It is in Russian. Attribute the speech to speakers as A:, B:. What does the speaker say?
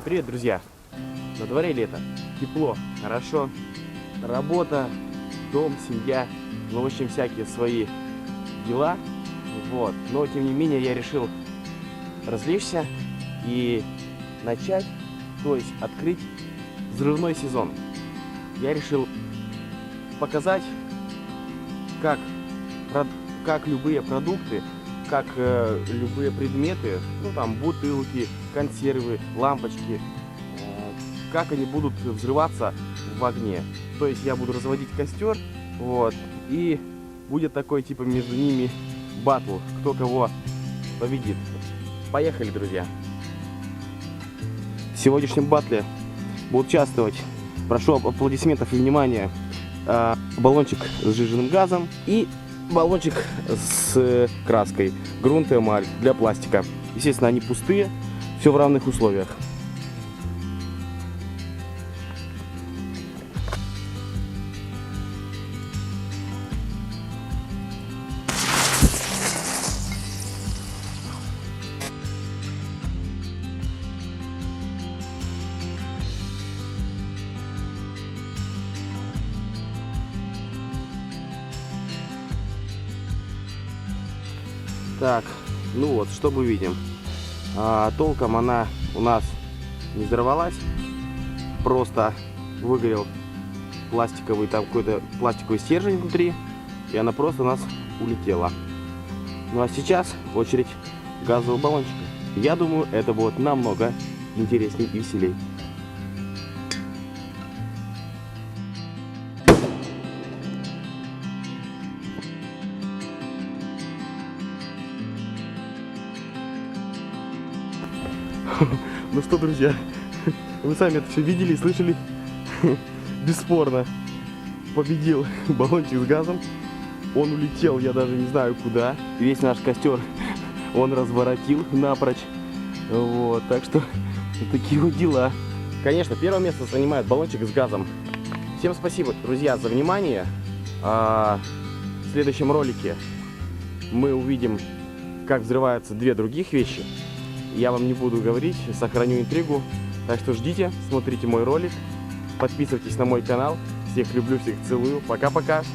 A: Всем привет, друзья! На дворе лето, тепло, хорошо, работа, дом, семья, ну в общем всякие свои дела, вот. Но тем не менее я решил развлечься и начать, то есть открыть взрывной сезон. Я решил показать, как любые продукты, как любые предметы, ну там бутылки, консервы, лампочки, как они будут взрываться в огне. То есть я буду разводить костер, вот, и будет такой типа между ними батл, кто кого победит. Поехали, друзья! В сегодняшнем батле будут участвовать, прошу аплодисментов и внимания, баллончик с сжиженным газом и баллончик с краской грунт и эмаль для пластика. Естественно, они пустые, все в равных условиях. Так, ну вот, что мы видим. Толком она у нас не взорвалась. Просто выгорел пластиковый, там какой-то пластиковый стержень внутри. И она просто у нас улетела. Ну а сейчас очередь газового баллончика. Я думаю, это будет намного интереснее и веселей. Ну что, друзья, вы сами это все видели и слышали. Бесспорно победил баллончик с газом. Он улетел, я даже не знаю куда. Весь наш костер он разворотил напрочь. Вот, так что такие вот дела. Конечно, первое место занимает баллончик с газом. Всем спасибо, друзья, за внимание. В следующем ролике мы увидим, как взрываются две других вещи. Я вам не буду говорить, сохраню интригу. Так что ждите, смотрите мой ролик, подписывайтесь на мой канал. Всех люблю, всех целую. Пока-пока.